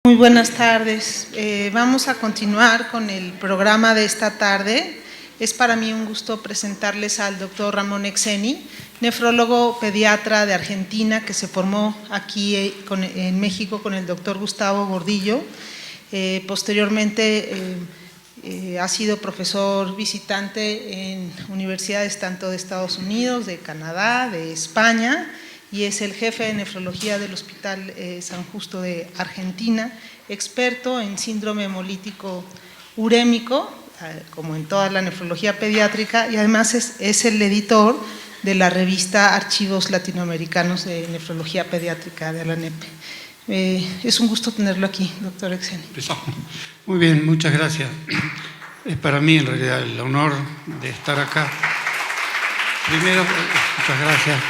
Muy buenas tardes. Vamos a continuar con el programa de esta tarde. Es para mí un gusto presentarles al doctor Ramón Exeni, nefrólogo pediatra de Argentina que se formó aquí en México con el doctor Gustavo Gordillo. Posteriormente ha sido profesor visitante en universidades tanto de Estados Unidos, de Canadá, de España, y es el jefe de nefrología del Hospital San Justo de Argentina, experto en síndrome hemolítico urémico, como en toda la nefrología pediátrica, y además es el editor de la revista Archivos Latinoamericanos de Nefrología Pediátrica de la ANEP. Es un gusto tenerlo aquí, doctor Exeni. Muy bien, muchas gracias. Es para mí en realidad el honor de estar acá. Primero, muchas gracias.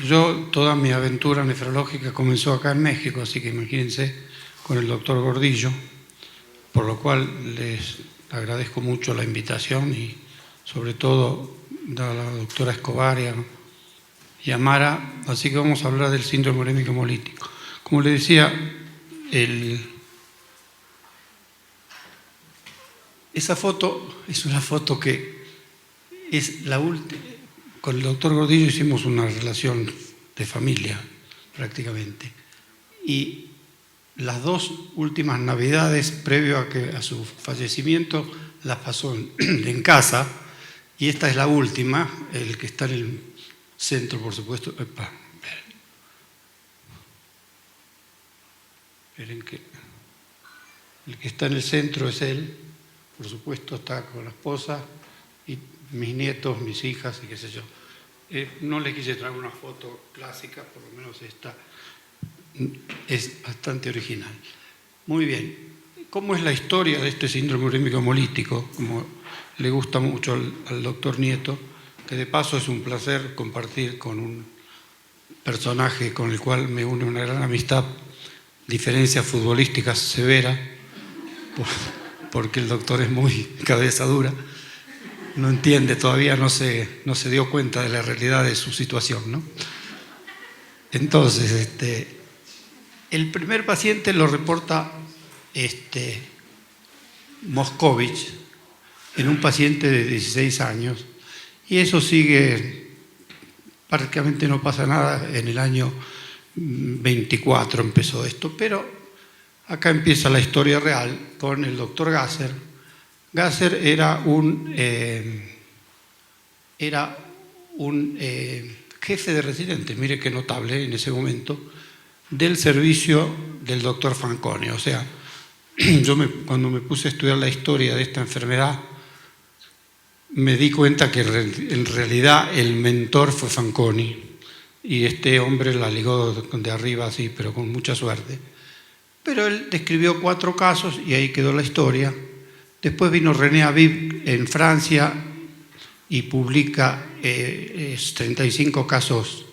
Yo, toda mi aventura nefrológica comenzó acá en México, así que imagínense, con el doctor Gordillo, por lo cual les agradezco mucho la invitación y sobre todo a la doctora Escobar y a Mara. Así que vamos a hablar del síndrome urémico hemolítico. Como le decía, esa foto es una foto que es la última. Con el doctor Gordillo hicimos una relación de familia, prácticamente. Y las dos últimas navidades, previo a su fallecimiento, las pasó en casa. Y esta es la última, el que está en el centro, por supuesto. Esperen que el que está en el centro es él, por supuesto está con la esposa y mis nietos, mis hijas y qué sé yo. No le quise traer una foto clásica, por lo menos esta es bastante original. Muy bien, ¿cómo es la historia de este síndrome urémico hemolítico? Como le gusta mucho al doctor Nieto, que de paso es un placer compartir con un personaje con el cual me une una gran amistad, diferencia futbolística severa, porque el doctor es muy cabeza dura. No entiende todavía, no se dio cuenta de la realidad de su situación, ¿no? Entonces, el primer paciente lo reporta Moscovich en un paciente de 16 años y eso sigue, prácticamente no pasa nada. En el año 24 empezó esto, pero acá empieza la historia real con el doctor Gasser. Gasser era un jefe de residentes, mire qué notable en ese momento, del servicio del doctor Fanconi. O sea, cuando me puse a estudiar la historia de esta enfermedad, me di cuenta que en realidad el mentor fue Fanconi y este hombre la ligó de arriba así, pero con mucha suerte. Pero él describió 4 casos y ahí quedó la historia. Después vino René Aviv en Francia y publica 35 casos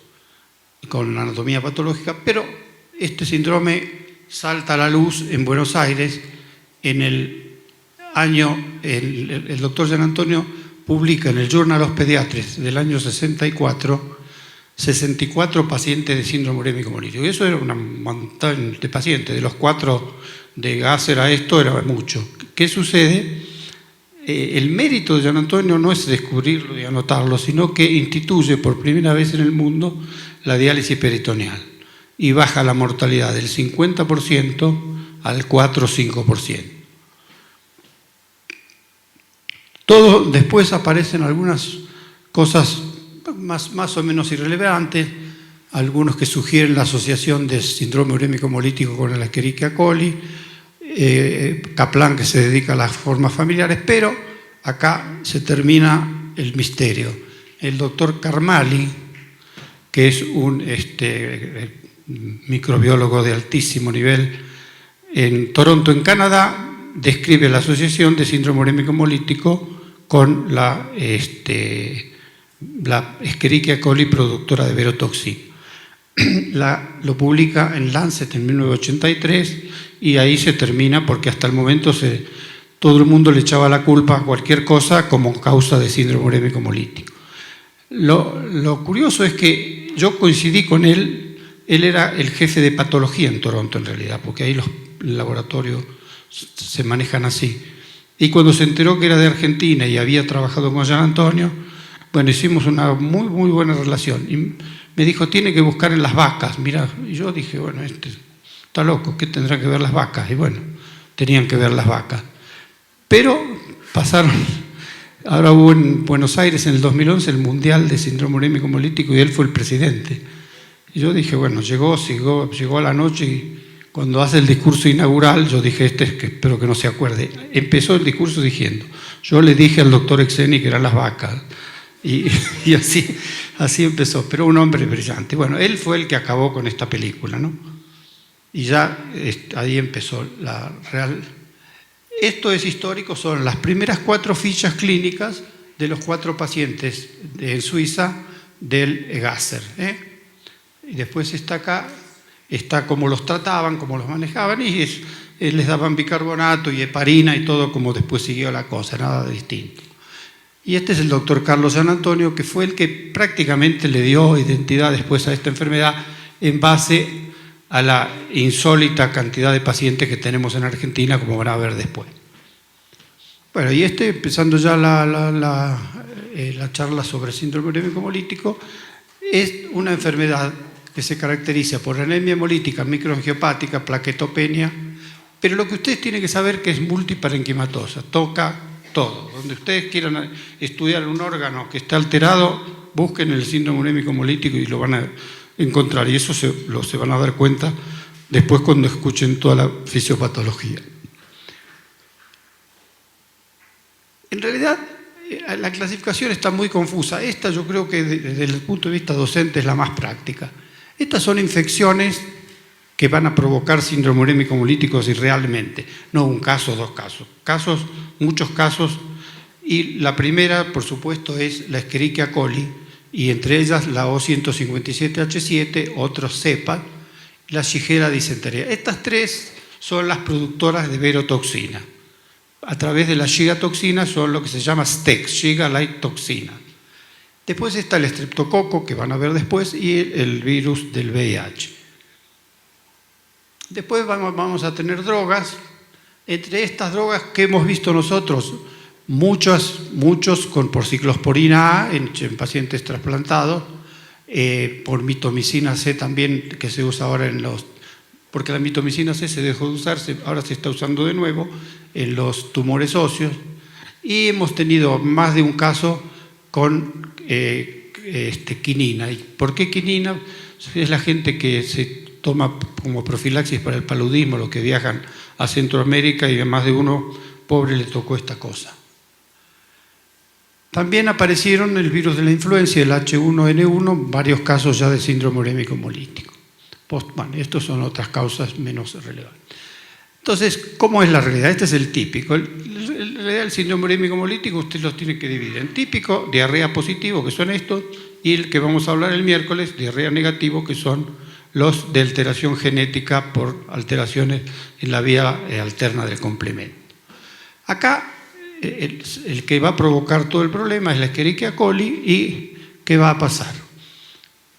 con anatomía patológica, pero este síndrome salta a la luz en Buenos Aires. En el año, el doctor Gian Antonio publica en el Journal of Pediatrics del año 64 64 pacientes de síndrome urémico hemolítico. Y eso era un montón de pacientes. De los 4 de Gasser a esto era mucho. ¿Qué sucede? El mérito de Gian Antonio no es descubrirlo y anotarlo, sino que instituye por primera vez en el mundo la diálisis peritoneal y baja la mortalidad del 50% al 4 o 5%. Todo, después aparecen algunas cosas más o menos irrelevantes, algunos que sugieren la asociación del síndrome urémico hemolítico con el Escherichia coli, Kaplan, que se dedica a las formas familiares, pero acá se termina el misterio. El doctor Karmali, que es un microbiólogo de altísimo nivel en Toronto, en Canadá, describe la asociación de síndrome urémico hemolítico con la Escherichia coli productora de verotoxina. Lo publica en Lancet en 1983 y ahí se termina, porque hasta el momento todo el mundo le echaba la culpa a cualquier cosa como causa de síndrome urémico hemolítico. Lo curioso es que yo coincidí con él Él era el jefe de patología en Toronto, en realidad, porque ahí los laboratorios se manejan así. Y cuando se enteró que era de Argentina y había trabajado con Jean Antonio, bueno, hicimos una muy, muy buena relación. Y me dijo, tiene que buscar en las vacas. Mira, y yo dije, bueno, este está loco, ¿qué tendrán que ver las vacas? Y bueno, tenían que ver las vacas. Pero pasaron, ahora hubo en Buenos Aires en el 2011 el Mundial de Síndrome Urémico Hemolítico y él fue el presidente. Y yo dije, bueno, llegó a la noche y cuando hace el discurso inaugural, yo dije, es que espero que no se acuerde. Empezó el discurso diciendo, yo le dije al doctor Exeni que eran las vacas. Y así empezó, pero un hombre brillante. Bueno, él fue el que acabó con esta película, ¿no? Y ya ahí empezó la real. Esto es histórico, son las primeras 4 fichas clínicas de los 4 pacientes en Suiza del Gasser, Y después está acá, está cómo los trataban, cómo los manejaban, y les daban bicarbonato y heparina y todo, como después siguió la cosa, nada distinto. Y este es el doctor Carlos Jean Antonio, que fue el que prácticamente le dio identidad después a esta enfermedad en base a la insólita cantidad de pacientes que tenemos en Argentina, como van a ver después. Bueno, y empezando ya la charla sobre síndrome urémico hemolítico, es una enfermedad que se caracteriza por anemia hemolítica microangiopática, plaquetopenia, pero lo que ustedes tienen que saber es que es multiparenquimatosa, toca todo. Donde ustedes quieran estudiar un órgano que está alterado, busquen el síndrome urémico hemolítico y lo van a encontrar, y eso se van a dar cuenta después cuando escuchen toda la fisiopatología. En realidad, la clasificación está muy confusa. Esta yo creo que desde el punto de vista docente es la más práctica. Estas son infecciones que van a provocar síndrome urémico hemolítico si realmente, no un caso, 2 casos, muchos casos, y la primera, por supuesto, es la Escherichia coli, y entre ellas la O157H7, otros cepa, la Shigella disentería. Estas 3 son las productoras de verotoxina. A través de la shigatoxina son lo que se llama STEX, Shiga-like toxina. Después está el estreptococo, que van a ver después, y el virus del VIH. Después vamos a tener drogas. Entre estas drogas que hemos visto nosotros, muchos por ciclosporina A en pacientes trasplantados, por mitomicina C también, que se usa ahora porque la mitomicina C se dejó de usar, ahora se está usando de nuevo en los tumores óseos, y hemos tenido más de un caso con quinina. ¿Y por qué quinina? Es la gente que se toma como profilaxis para el paludismo, los que viajan a Centroamérica, y a más de uno pobre le tocó esta cosa. También aparecieron el virus de la influenza, el H1N1, varios casos ya de síndrome urémico hemolítico. Bueno, estos son otras causas menos relevantes. Entonces, ¿cómo es la realidad? Este es el típico. El síndrome urémico hemolítico usted los tiene que dividir en típico, diarrea positivo, que son estos, y el que vamos a hablar el miércoles, diarrea negativo, que son los de alteración genética por alteraciones en la vía alterna del complemento. Acá, el que va a provocar todo el problema es la Escherichia coli. ¿Y qué va a pasar?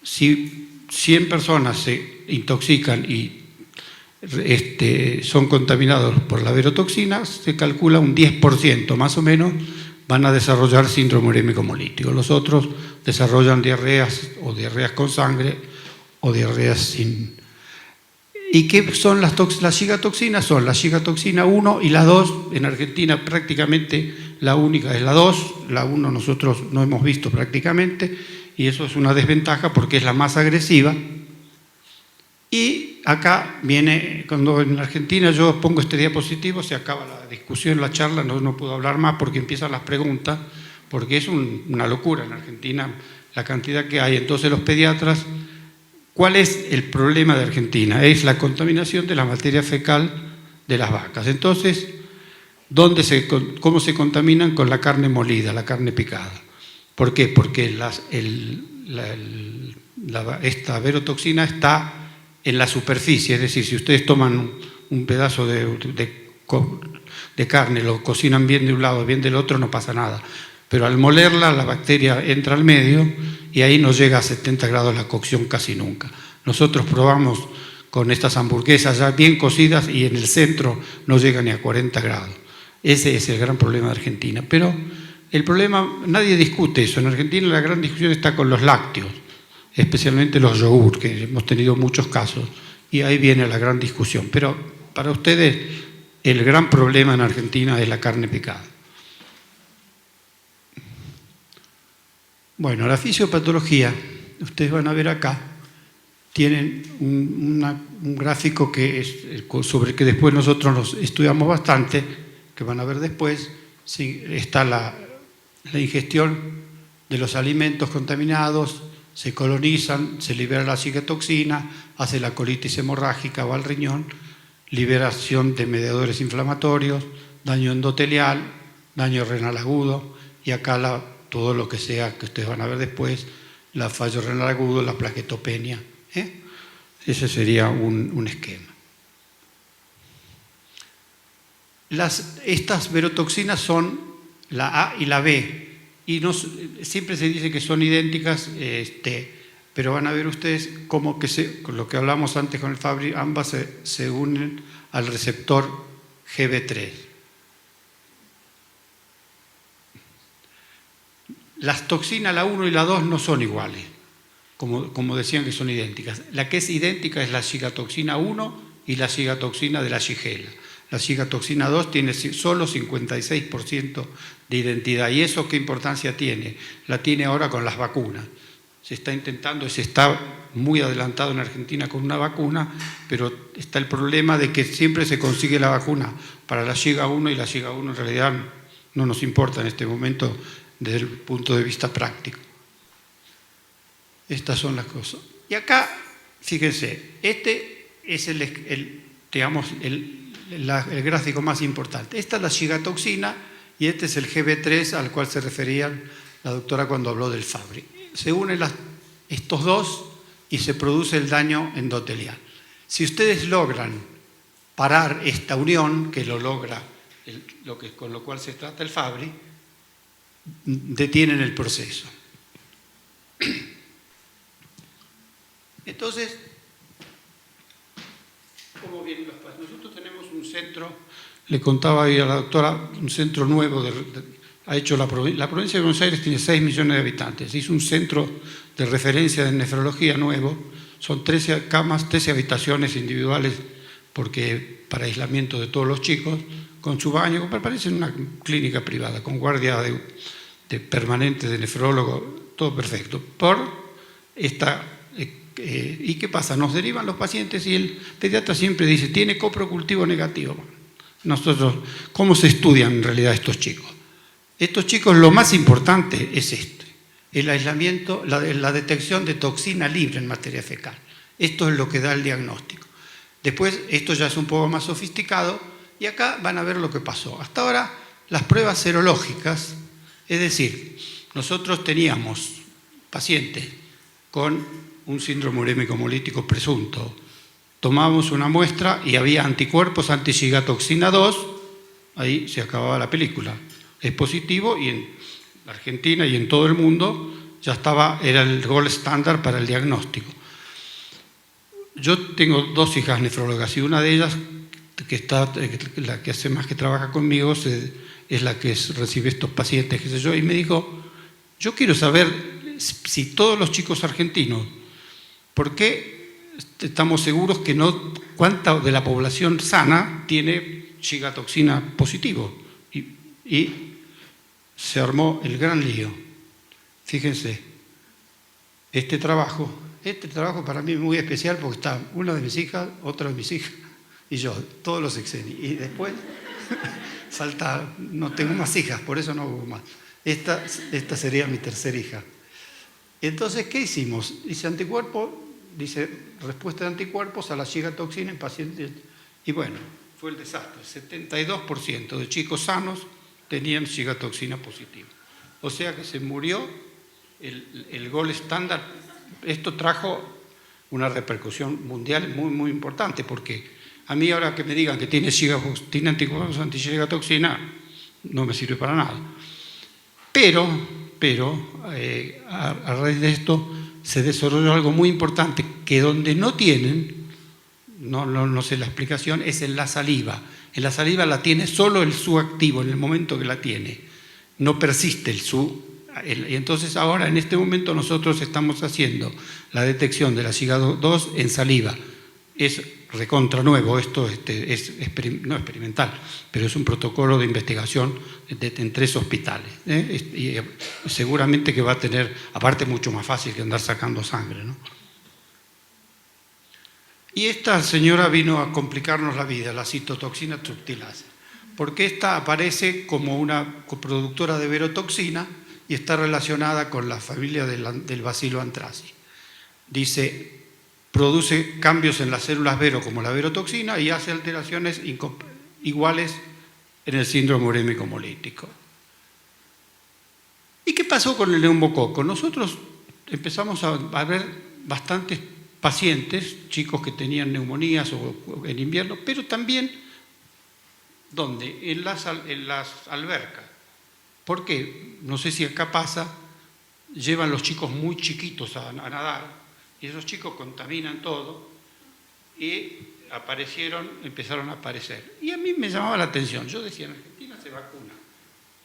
Si 100 personas se intoxican y son contaminados por la verotoxina, se calcula un 10% más o menos van a desarrollar síndrome urémico hemolítico. Los otros desarrollan diarreas o diarreas con sangre o diarreas sin. ¿Y qué son las shigatoxinas? Son la shigatoxina 1 y la 2. En Argentina prácticamente la única es la 2, la 1 nosotros no hemos visto prácticamente, y eso es una desventaja porque es la más agresiva. Y acá viene, cuando en Argentina yo pongo este diapositivo, se acaba la discusión, la charla, no puedo hablar más porque empiezan las preguntas, porque es una locura en Argentina la cantidad que hay. Entonces los pediatras, ¿cuál es el problema de Argentina? Es la contaminación de la materia fecal de las vacas. Entonces, ¿cómo se contaminan? Con la carne molida, la carne picada. ¿Por qué? Porque esta verotoxina está en la superficie, es decir, si ustedes toman un pedazo de carne, lo cocinan bien de un lado, bien del otro, no pasa nada. Pero al molerla, la bacteria entra al medio y ahí no llega a 70 grados la cocción casi nunca. Nosotros probamos con estas hamburguesas ya bien cocidas y en el centro no llega ni a 40 grados. Ese es el gran problema de Argentina. Pero el problema, nadie discute eso. En Argentina la gran discusión está con los lácteos, especialmente los yogur, que hemos tenido muchos casos. Y ahí viene la gran discusión. Pero para ustedes el gran problema en Argentina es la carne picada. Bueno, la fisiopatología, ustedes van a ver acá, tienen un gráfico que es sobre el que después nosotros nos estudiamos bastante, que van a ver después. Sí, está la ingestión de los alimentos contaminados, se colonizan, se libera la citotoxina, hace la colitis hemorrágica, va al riñón, liberación de mediadores inflamatorios, daño endotelial, daño renal agudo, y acá todo lo que sea, que ustedes van a ver después, la fallo renal agudo, la plaquetopenia. Ese sería un esquema. Estas verotoxinas son la A y la B, y siempre se dice que son idénticas, pero van a ver ustedes cómo que con lo que hablamos antes con el Fabry, ambas se unen al receptor GB3. Las toxinas, la 1 y la 2, no son iguales, como decían que son idénticas. La que es idéntica es la cigatoxina 1 y la cigatoxina de la Shigella. La cigatoxina 2 tiene solo 56% de identidad. ¿Y eso qué importancia tiene? La tiene ahora con las vacunas. Se está muy adelantado en Argentina con una vacuna, pero está el problema de que siempre se consigue la vacuna para la Shiga 1 y la Shiga 1 en realidad no nos importa en este momento desde el punto de vista práctico. Estas son las cosas. Y acá, fíjense, este es el gráfico más importante. Esta es la cigatoxina y este es el GB3 al cual se refería la doctora cuando habló del Fabry. Se unen estos dos y se produce el daño endotelial. Si ustedes logran parar esta unión, que lo logra con lo cual se trata el Fabry, detienen el proceso. Entonces, ¿cómo vienen los pasos? Nosotros tenemos un centro, le contaba ahí a la doctora, un centro nuevo, ha hecho la provincia de Buenos Aires tiene 6 millones de habitantes, hizo un centro de referencia de nefrología nuevo, son 13 camas, 13 habitaciones individuales, porque para aislamiento de todos los chicos, con su baño, parece una clínica privada, con guardia de permanente de nefrólogo, todo perfecto. ¿Y qué pasa? Nos derivan los pacientes y el pediatra siempre dice, tiene coprocultivo negativo. Nosotros, ¿cómo se estudian en realidad estos chicos? Estos chicos lo más importante es el aislamiento, la detección de toxina libre en materia fecal. Esto es lo que da el diagnóstico. Después, esto ya es un poco más sofisticado y acá van a ver lo que pasó. Hasta ahora, las pruebas serológicas, es decir, nosotros teníamos pacientes con un síndrome urémico hemolítico presunto. Tomábamos una muestra y había anticuerpos anti-cigatoxina 2, ahí se acababa la película. Es positivo y en Argentina y en todo el mundo ya era el gold standard para el diagnóstico. Yo tengo 2 hijas nefrólogas y una de ellas, la que hace más que trabaja conmigo, es la que recibe estos pacientes, qué sé yo, y me dijo, yo quiero saber si todos los chicos argentinos, ¿por qué estamos seguros que cuánta de la población sana tiene cigatoxina positivo? Y se armó el gran lío. Fíjense, este trabajo para mí es muy especial porque está una de mis hijas, otra de mis hijas y yo, todos los sexenios. Y después salta, no tengo más hijas, por eso no hubo más. Esta sería mi tercera hija. Entonces, ¿qué hicimos? Dice respuesta de anticuerpos a la cigatoxina en pacientes. Y bueno, fue el desastre. 72% de chicos sanos tenían cigatoxina positiva. O sea que se murió el gold standard. Esto trajo una repercusión mundial muy, muy importante, porque a mí ahora que me digan que tiene anticuerpos anti-cigatoxina, no me sirve para nada. Pero a raíz de esto se desarrolló algo muy importante, que donde no tienen, no sé la explicación, es en la saliva. En la saliva la tiene solo el su activo en el momento que la tiene, no persiste el su. Y entonces ahora en este momento nosotros estamos haciendo la detección de la SIGA2 en saliva. Es recontra nuevo, esto no experimental, pero es un protocolo de investigación en 3 hospitales. Y seguramente que va a tener, aparte mucho más fácil que andar sacando sangre, ¿no? Y esta señora vino a complicarnos la vida, la citotoxina tructilasa, porque esta aparece como una coproductora de verotoxina y está relacionada con la familia del bacilo anthracis. Dice, produce cambios en las células vero como la verotoxina y hace alteraciones iguales en el síndrome urémico hemolítico. ¿Y qué pasó con el neumococo? Nosotros empezamos a ver bastantes pacientes, chicos que tenían neumonías o en invierno, pero también, ¿dónde? En las albercas. ¿Por qué? No sé si acá pasa, llevan los chicos muy chiquitos a nadar y esos chicos contaminan todo y empezaron a aparecer. Y a mí me llamaba la atención, yo decía, en Argentina se vacuna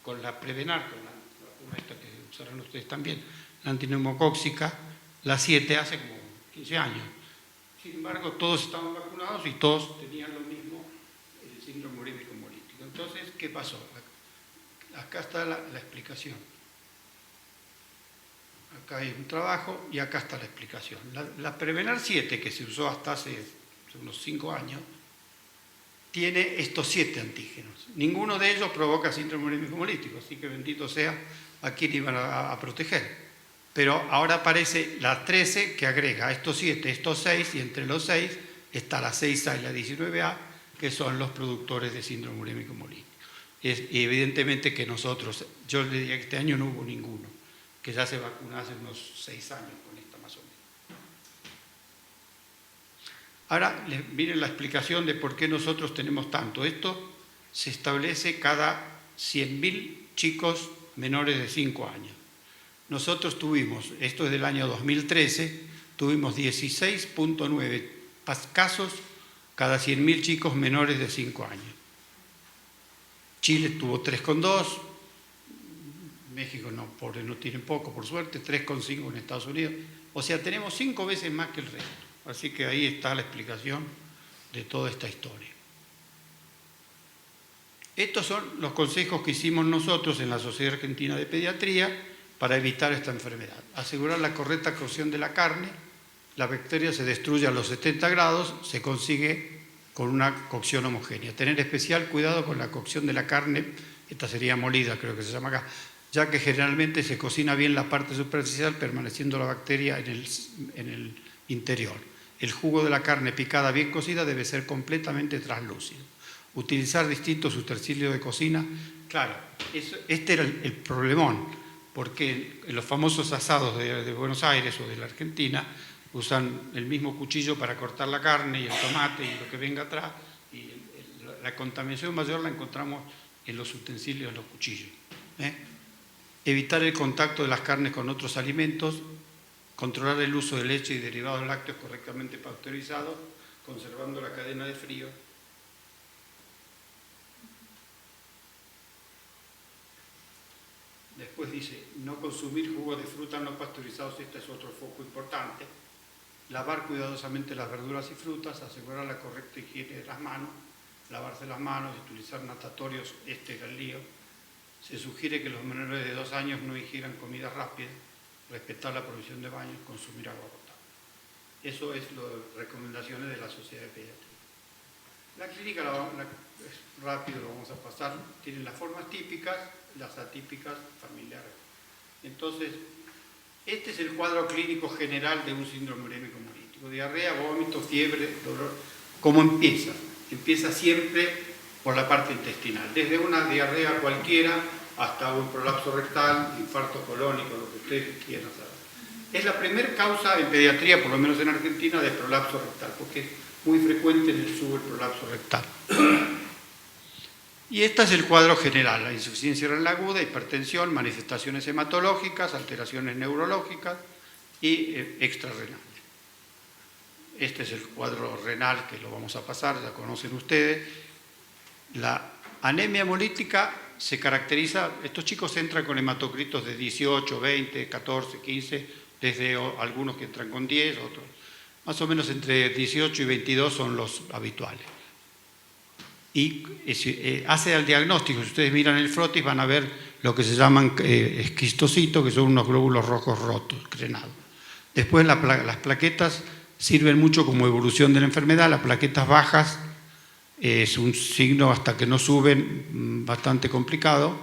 con la Prevenar, con la vacuna esta que usarán ustedes también, la antineumocóxica, la 7 hace como 15 años. Sin embargo, todos estaban vacunados y todos tenían lo mismo, el síndrome urémico hemolítico. Entonces, ¿qué pasó? Acá está la explicación. Acá hay un trabajo y acá está la explicación. La Prevenar 7, que se usó hasta hace unos 5 años, tiene estos 7 antígenos. Ninguno de ellos provoca síndrome urémico hemolítico, así que bendito sea a quien iban a proteger. Pero ahora aparece la 13 que agrega estos 7, estos 6, y entre los 6 está la 6A y la 19A, que son los productores de síndrome urémico hemolítico. Y evidentemente que nosotros, yo le diría que este año no hubo ninguno, que ya se vacunó hace unos 6 años con esta más o menos. Ahora miren la explicación de por qué nosotros tenemos tanto. Esto se establece cada 100.000 chicos menores de 5 años. Nosotros tuvimos, esto es del año 2013, tuvimos 16.9 casos cada 100.000 chicos menores de 5 años. Chile tuvo 3,2, México no tiene poco, por suerte, 3,5 en Estados Unidos. O sea, tenemos 5 veces más que el resto. Así que ahí está la explicación de toda esta historia. Estos son los consejos que hicimos nosotros en la Sociedad Argentina de Pediatría para evitar esta enfermedad. Asegurar la correcta cocción de la carne, la bacteria se destruye a los 70 grados, se consigue con una cocción homogénea. Tener especial cuidado con la cocción de la carne, esta sería molida, creo que se llama acá, ya que generalmente se cocina bien la parte superficial, permaneciendo la bacteria en el interior. El jugo de la carne picada bien cocida debe ser completamente translúcido. Utilizar distintos utensilios de cocina, claro, este era el problemón, porque en los famosos asados de Buenos Aires o de la Argentina usan el mismo cuchillo para cortar la carne y el tomate y lo que venga atrás, y la contaminación mayor la encontramos en los utensilios, en los cuchillos. Evitar el contacto de las carnes con otros alimentos, controlar el uso de leche y derivados lácteos correctamente pasteurizados, conservando la cadena de frío. Después dice, no consumir jugo de frutas no pasteurizados, este es otro foco importante. Lavar cuidadosamente las verduras y frutas, asegurar la correcta higiene de las manos, lavarse las manos, utilizar natatorios, este era el lío. Se sugiere que los menores de 2 años no ingieran comida rápida, respetar la provisión de baños, consumir agua potable. Eso es las recomendaciones de la Sociedad de Pediatría. La clínica es rápido, lo vamos a pasar, tienen las formas típicas, las atípicas familiares. Entonces, este es el cuadro clínico general de un síndrome urémico hemolítico. Diarrea, vómito, fiebre, dolor. ¿Cómo empieza? Empieza siempre por la parte intestinal, desde una diarrea cualquiera hasta un prolapso rectal, infarto colónico, lo que ustedes quieran saber. Es la primera causa en pediatría, por lo menos en Argentina, de prolapso rectal, porque es muy frecuente en el sur el prolapso rectal. Y este es el cuadro general: la insuficiencia renal aguda, hipertensión, manifestaciones hematológicas, alteraciones neurológicas, y extrarrenal. Este es el cuadro renal que lo vamos a pasar, ya conocen ustedes. La anemia hemolítica se caracteriza, estos chicos entran con hematocritos de 18, 20, 14, 15, desde algunos que entran con 10, otros. Más o menos entre 18 y 22 son los habituales. Y hace el diagnóstico, si ustedes miran el frotis van a ver lo que se llaman esquistocitos, que son unos glóbulos rojos rotos, crenados. Después las plaquetas sirven mucho como evolución de la enfermedad. Las plaquetas bajas es un signo hasta que no suben bastante complicado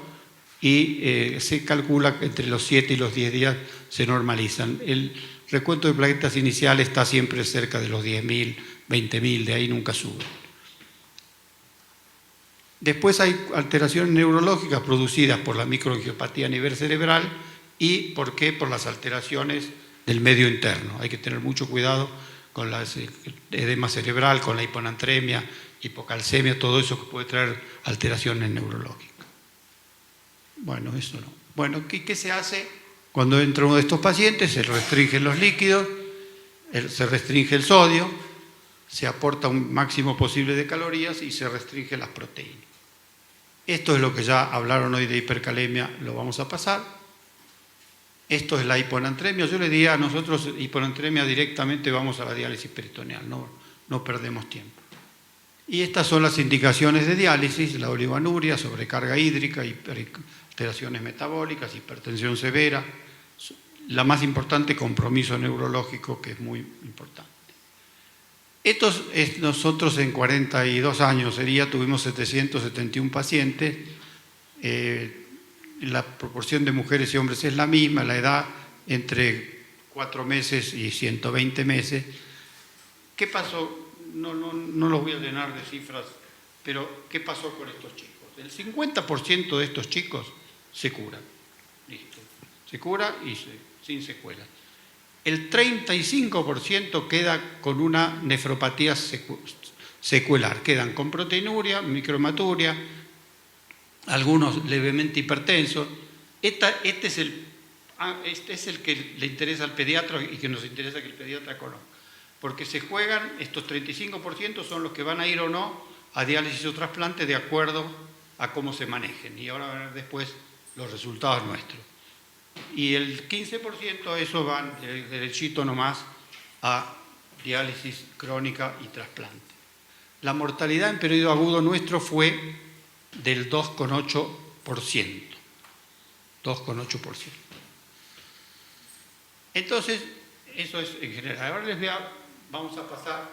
y se calcula que entre los 7 y los 10 días se normalizan. El recuento de plaquetas inicial está siempre cerca de los 10.000, 20.000, de ahí nunca sube. Después hay alteraciones neurológicas producidas por la microangiopatía a nivel cerebral y, ¿por qué? Por las alteraciones del medio interno. Hay que tener mucho cuidado con el edema cerebral, con la hiponatremia, hipocalcemia, todo eso que puede traer alteraciones neurológicas. Bueno, eso no. Bueno, ¿qué se hace cuando entra uno de estos pacientes? Se restringen los líquidos, se restringe el sodio, se aporta un máximo posible de calorías y se restringen las proteínas. Esto es lo que ya hablaron hoy de hipercalemia, lo vamos a pasar. Esto es la hiponatremia. Yo le diría a nosotros, hiponatremia directamente vamos a la diálisis peritoneal, no perdemos tiempo. Y estas son las indicaciones de diálisis: la oligonuria, sobrecarga hídrica, alteraciones metabólicas, hipertensión severa. La más importante, compromiso neurológico, que es muy importante. Nosotros en 42 años tuvimos 771 pacientes. La proporción de mujeres y hombres es la misma, la edad entre 4 meses y 120 meses. ¿Qué pasó? No los voy a llenar de cifras, pero ¿qué pasó con estos chicos? El 50% de estos chicos se curan. Listo. Se cura y sin secuelas. El 35% queda con una nefropatía secuelar. Quedan con proteinuria, microhematuria, algunos levemente hipertensos. Este es el que le interesa al pediatra y que nos interesa que el pediatra conozca. Porque se juegan, estos 35% son los que van a ir o no a diálisis o trasplante de acuerdo a cómo se manejen. Y ahora van a ver después los resultados nuestros. Y el 15% eso van derechito nomás a diálisis crónica y trasplante. La mortalidad en periodo agudo nuestro fue del 2,8%. 2,8%. Entonces, eso es en general. Ahora vamos a pasar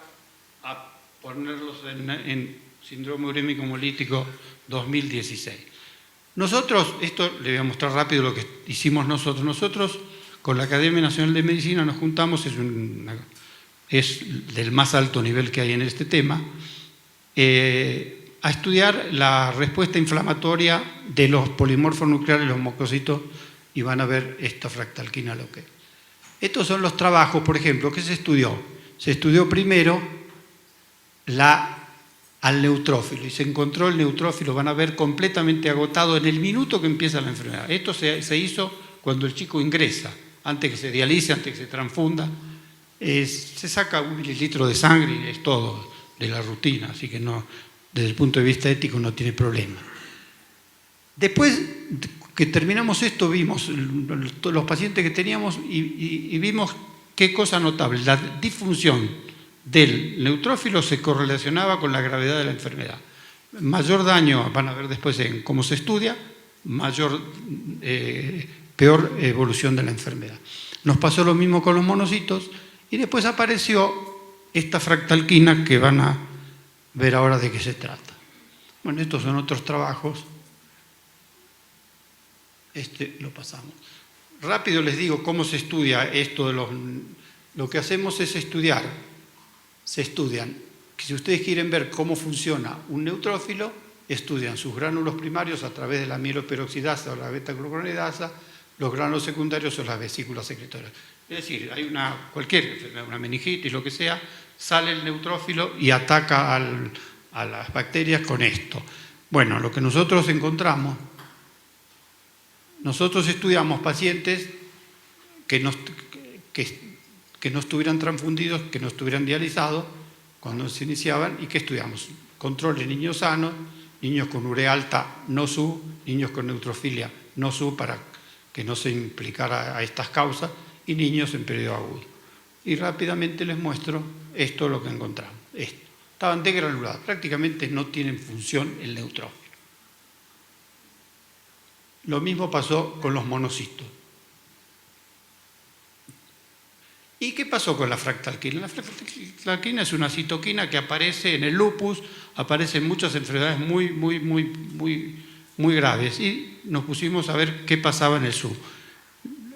a ponerlos en síndrome urémico hemolítico 2016. Nosotros, esto le voy a mostrar rápido lo que hicimos nosotros. Nosotros con la Academia Nacional de Medicina nos juntamos, es del más alto nivel que hay en este tema, a estudiar la respuesta inflamatoria de los polimorfos nucleares, los mucocitos, y van a ver esta fractalquina lo que es. Estos son los trabajos, por ejemplo, que se estudió. Se estudió primero al neutrófilo y se encontró el neutrófilo, van a ver, completamente agotado en el minuto que empieza la enfermedad. Esto se hizo cuando el chico ingresa, antes que se dialice, antes que se transfunda. Se saca 1 mililitro de sangre y es todo de la rutina, así que no, desde el punto de vista ético no tiene problema. Después que terminamos esto, vimos los pacientes que teníamos y vimos qué cosa notable. La disfunción del neutrófilo se correlacionaba con la gravedad de la enfermedad. Mayor daño, van a ver después en cómo se estudia, peor evolución de la enfermedad. Nos pasó lo mismo con los monocitos y después apareció esta fractalquina que van a ver ahora de qué se trata. Bueno, estos son otros trabajos. Lo pasamos. Rápido les digo cómo se estudia esto de lo que hacemos es estudiar. Se estudian, que si ustedes quieren ver cómo funciona un neutrófilo, estudian sus gránulos primarios a través de la mieloperoxidasa o la beta-glucuronidasa, los gránulos secundarios o las vesículas secretorias. Es decir, hay una meningitis, lo que sea, sale el neutrófilo y ataca a las bacterias con esto. Bueno, lo que nosotros encontramos, nosotros estudiamos pacientes que no estuvieran transfundidos, que no estuvieran dializados cuando se iniciaban. ¿Y qué estudiamos? Control de niños sanos, niños con urea alta, no SU, niños con neutrofilia, no SU, para que no se implicara a estas causas, y niños en periodo agudo. Y rápidamente les muestro esto lo que encontramos. Esto. Estaban degranulados, prácticamente no tienen función el neutrófilo. Lo mismo pasó con los monocitos. ¿Y qué pasó con la fractalquina? La fractalquina es una citoquina que aparece en el lupus, aparece en muchas enfermedades muy graves, y nos pusimos a ver qué pasaba en el SU.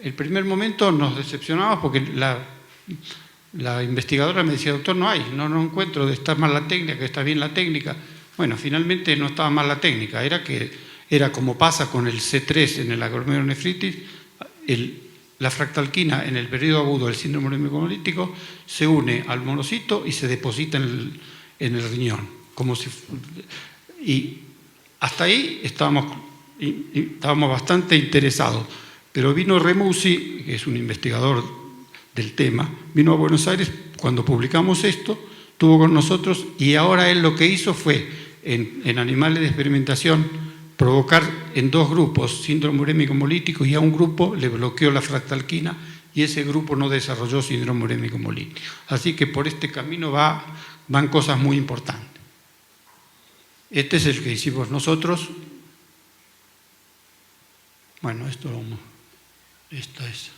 El primer momento nos decepcionamos porque la investigadora me decía, doctor, no encuentro, está mal la técnica, que está bien la técnica. Bueno, finalmente no estaba mal la técnica, era como pasa con el C3 en la glomerulonefritis, la fractalquina en el periodo agudo del síndrome urémico hemolítico se une al monocito y se deposita en el riñón. Y hasta ahí estábamos bastante interesados. Pero vino Remusi, que es un investigador del tema, vino a Buenos Aires cuando publicamos esto, estuvo con nosotros, y ahora él lo que hizo fue, en animales de experimentación, provocar en 2 grupos síndrome urémico hemolítico, y a un grupo le bloqueó la fractalquina y ese grupo no desarrolló síndrome urémico hemolítico. Así que por este camino van cosas muy importantes. Este es el que hicimos nosotros. Bueno, esta es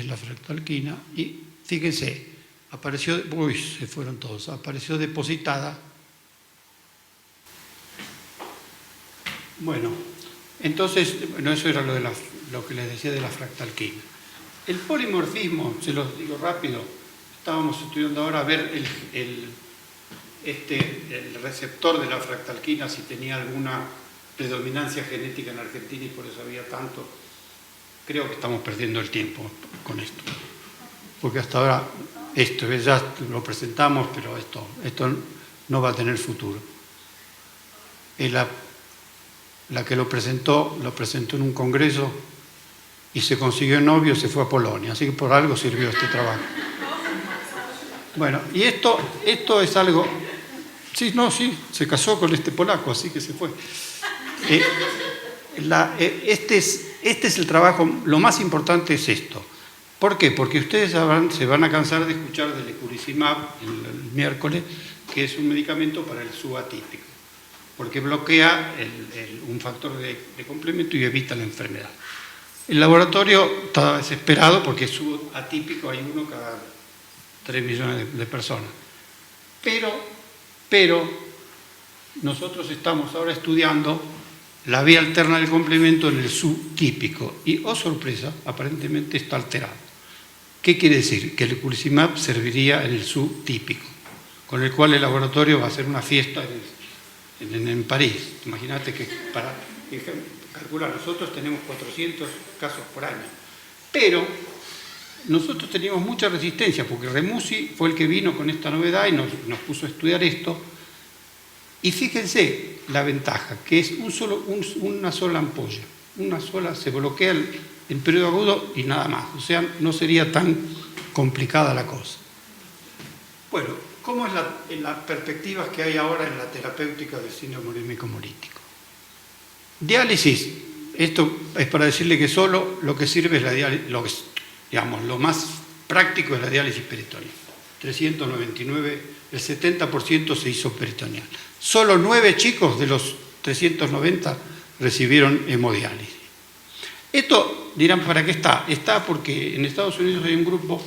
la fractalquina, y fíjense, se fueron todos, apareció depositada. Bueno, entonces, eso era lo que les decía de la fractalquina. El polimorfismo, se los digo rápido, estábamos estudiando ahora a ver el receptor de la fractalquina, si tenía alguna predominancia genética en Argentina, y por eso había tanto. Creo que estamos perdiendo el tiempo con esto, porque hasta ahora esto ya lo presentamos, pero esto no va a tener futuro. La que lo presentó en un congreso y se consiguió novio, se fue a Polonia, así que por algo sirvió este trabajo. Bueno, y esto es algo... Sí, se casó con este polaco, así que se fue. Este es el trabajo, lo más importante es esto. ¿Por qué? Porque ustedes se van a cansar de escuchar del eculizumab el miércoles, que es un medicamento para el SU atípico, porque bloquea un factor de complemento y evita la enfermedad. El laboratorio está desesperado porque SU atípico hay uno cada 3 millones de personas. Pero nosotros estamos ahora estudiando la vía alterna del complemento en el SU típico y, oh sorpresa, aparentemente está alterado. ¿Qué quiere decir? Que el eculizumab serviría en el SU típico, con el cual el laboratorio va a hacer una fiesta en París. Imagínate que para calcular, nosotros tenemos 400 casos por año, pero nosotros teníamos mucha resistencia porque Remusi fue el que vino con esta novedad y nos puso a estudiar esto. Y fíjense la ventaja, que es una sola ampolla, se bloquea el periodo agudo y nada más. O sea, no sería tan complicada la cosa. Bueno, ¿cómo es en las perspectivas que hay ahora en la terapéutica del síndrome urémico hemolítico? Diálisis, esto es para decirle que solo lo que sirve es la diálisis, lo más práctico es la diálisis peritoneal. 399, el 70% se hizo peritoneal. Solo 9 chicos de los 390 recibieron hemodiálisis. Esto dirán, ¿para qué está? Está porque en Estados Unidos hay un grupo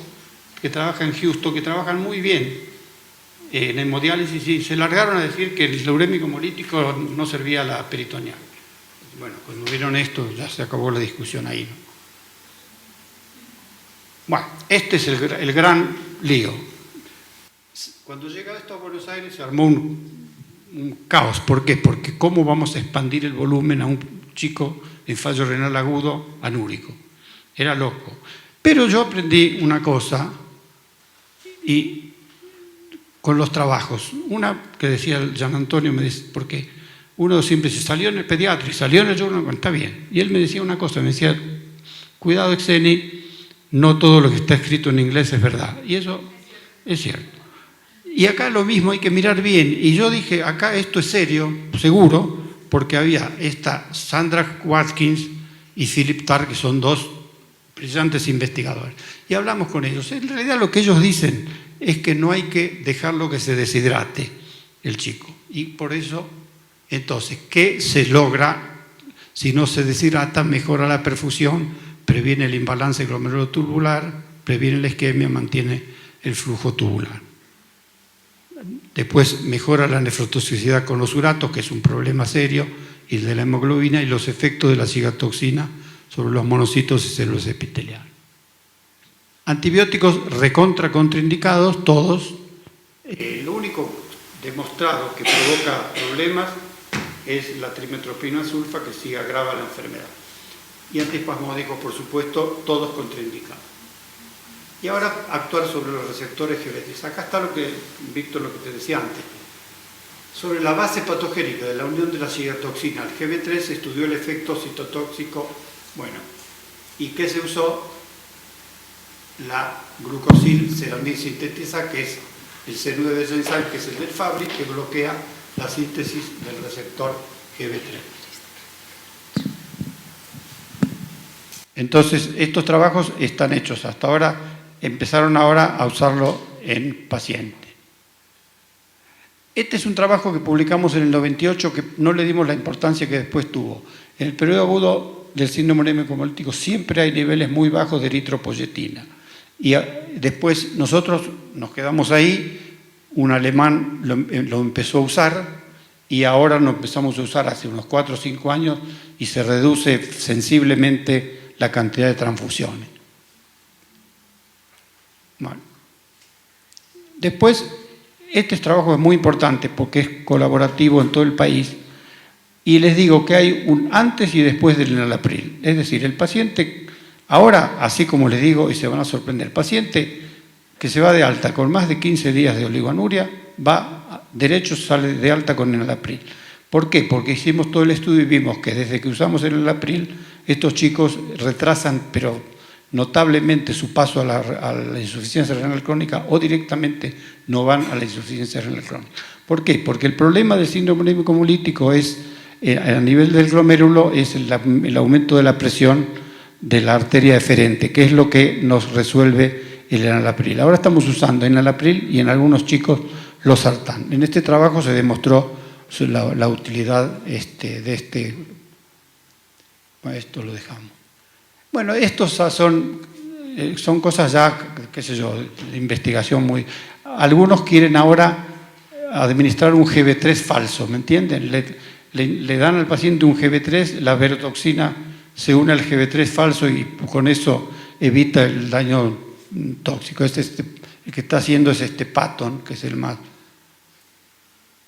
que trabaja en Houston, que trabajan muy bien en hemodiálisis, y se largaron a decir que el urémico hemolítico no servía a la peritoneal. Bueno, cuando vieron esto ya se acabó la discusión ahí, ¿no? Bueno, este es el gran lío. Cuando llega esto a Buenos Aires se armó un caos. ¿Por qué? Porque ¿cómo vamos a expandir el volumen a un chico en fallo renal agudo anúrico? Era loco. Pero yo aprendí una cosa y con los trabajos. Una que decía Gian Antonio, me dice, porque uno siempre dice, salió en el pediatra y salió en el journal, está bien. Y él me decía una cosa, me decía, cuidado Exeni, no todo lo que está escrito en inglés es verdad. Y eso es cierto. Y acá lo mismo, hay que mirar bien. Y yo dije, acá esto es serio, seguro, porque había esta Sandra Watkins y Philip Tarr, que son dos brillantes investigadores. Y hablamos con ellos. En realidad lo que ellos dicen es que no hay que dejarlo que se deshidrate el chico. Y por eso, entonces, ¿qué se logra? Si no se deshidrata, mejora la perfusión, previene el imbalance glomerulotubular, previene la isquemia, mantiene el flujo tubular. Después mejora la nefrotoxicidad con los uratos, que es un problema serio, y de la hemoglobina, y los efectos de la cigatoxina sobre los monocitos y células epiteliales. Antibióticos contraindicados, todos. Lo único demostrado que provoca problemas es la trimetoprimida sulfa, que sí agrava la enfermedad. Y antiespasmódicos, por supuesto, todos contraindicados. Y ahora actuar sobre los receptores GB3. Acá está lo que, Víctor, lo que te decía antes. Sobre la base patogénica de la unión de la cigatoxina al GB3 se estudió el efecto citotóxico. Bueno, ¿y qué se usó? La glucosilceramida sintética, que es el C9 de Genzyme, que es el del Fabry, que bloquea la síntesis del receptor GB3. Entonces, estos trabajos están hechos hasta ahora, empezaron ahora a usarlo en pacientes. Este es un trabajo que publicamos en el 98, que no le dimos la importancia que después tuvo. En el periodo agudo del síndrome urémico hemolítico siempre hay niveles muy bajos de eritropoyetina. Y después nosotros nos quedamos ahí, un alemán lo empezó a usar y ahora lo empezamos a usar hace unos 4 o 5 años y se reduce sensiblemente la cantidad de transfusiones. Bueno. Después, este trabajo es muy importante porque es colaborativo en todo el país y les digo que hay un antes y después del enalapril. Es decir, el paciente, ahora, así como les digo, y se van a sorprender, el paciente que se va de alta con más de 15 días de oligoanuria, va derecho, sale de alta con enalapril. ¿Por qué? Porque hicimos todo el estudio y vimos que desde que usamos el enalapril, estos chicos retrasan, pero notablemente, su paso a la insuficiencia renal crónica o directamente no van a la insuficiencia renal crónica. ¿Por qué? Porque el problema del síndrome urémico hemolítico es, a nivel del glomérulo, es el aumento de la presión de la arteria deferente, que es lo que nos resuelve el enalapril. Ahora estamos usando enalapril y en algunos chicos losartán. En este trabajo se demostró la utilidad de este. Bueno, esto lo dejamos. Bueno, estos son cosas ya, qué sé yo, de investigación muy. Algunos quieren ahora administrar un GB3 falso, ¿me entienden? Le dan al paciente un GB3, la verotoxina se une al GB3 falso y con eso evita el daño tóxico. El que está haciendo es Patton, que es el más.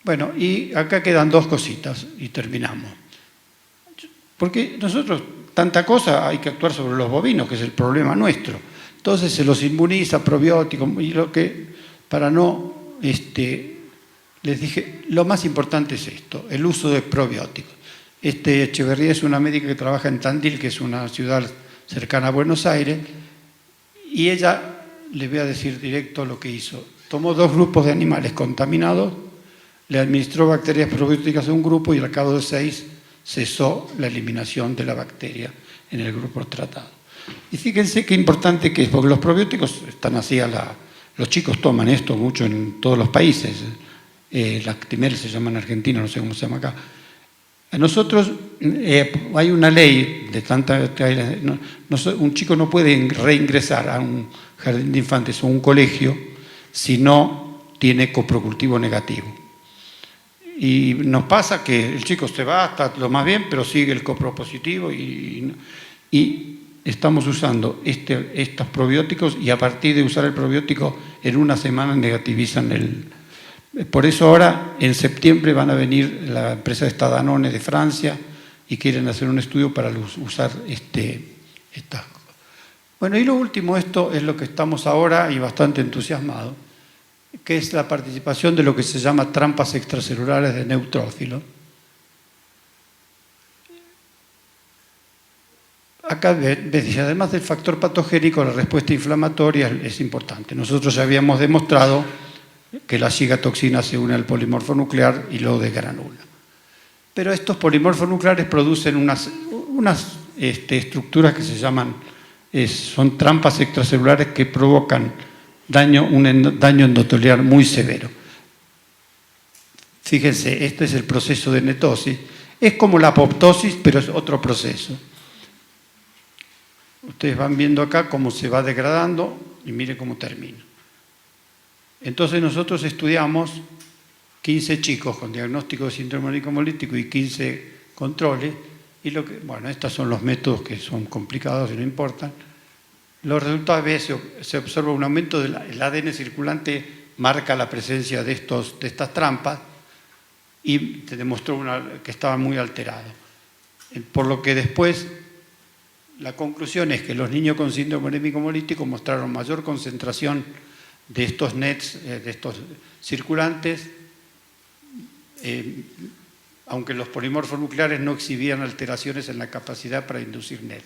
Bueno, y acá quedan 2 cositas y terminamos. Porque nosotros, tanta cosa, hay que actuar sobre los bovinos, que es el problema nuestro. Entonces se los inmuniza, probióticos, y lo que, para no, les dije, lo más importante es esto, el uso de probióticos. Echeverría es una médica que trabaja en Tandil, que es una ciudad cercana a Buenos Aires, y ella, le voy a decir directo lo que hizo. Tomó 2 grupos de animales contaminados, le administró bacterias probióticas a un grupo y al cabo de 6 cesó la eliminación de la bacteria en el grupo tratado. Y fíjense qué importante que es, porque los probióticos están así los chicos toman esto mucho en todos los países. Lactimel se llama en Argentina, no sé cómo se llama acá. A nosotros hay una ley de tanta. Un chico no puede reingresar a un jardín de infantes o un colegio si no tiene coprocultivo negativo. Y nos pasa que el chico se va, está lo más bien, pero sigue el copro positivo y estamos usando estos probióticos y a partir de usar el probiótico en una semana negativizan el. Por eso ahora en septiembre van a venir la empresa de Danone de Francia y quieren hacer un estudio para usar estas cosas. Bueno, y lo último, esto es lo que estamos ahora y bastante entusiasmados, que es la participación de lo que se llama trampas extracelulares de neutrófilos. Acá ves, además del factor patogénico, la respuesta inflamatoria es importante. Nosotros ya habíamos demostrado que la cigatoxina se une al polimorfo nuclear y lo desgranula. Pero estos polimorfos nucleares producen unas estructuras que se llaman, son trampas extracelulares que provocan un daño endotelial muy severo. Fíjense, este es el proceso de netosis. Es como la apoptosis, pero es otro proceso. Ustedes van viendo acá cómo se va degradando y miren cómo termina. Entonces nosotros estudiamos 15 chicos con diagnóstico de síndrome úrico hemolítico y 15 controles. Y bueno, estos son los métodos que son complicados y no importan. Los resultados, a veces se observa un aumento del ADN circulante, marca la presencia de estas trampas y se demostró que estaban muy alterados. Por lo que después la conclusión es que los niños con síndrome urémico hemolítico mostraron mayor concentración de estos NETs, de estos circulantes, aunque los polimorfos nucleares no exhibían alteraciones en la capacidad para inducir NET.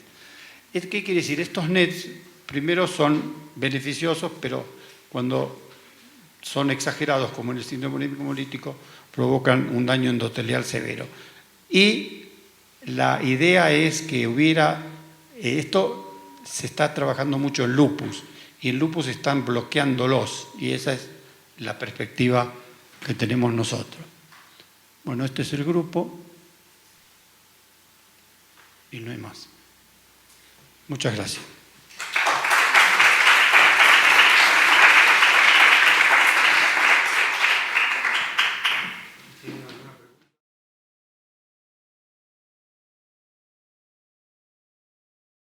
¿Qué quiere decir? Estos NETs primero son beneficiosos, pero cuando son exagerados, como en el síndrome urémico hemolítico, provocan un daño endotelial severo. Y la idea es que esto se está trabajando mucho en lupus, y en lupus están bloqueándolos, y esa es la perspectiva que tenemos nosotros. Bueno, este es el grupo, y no hay más. Muchas gracias.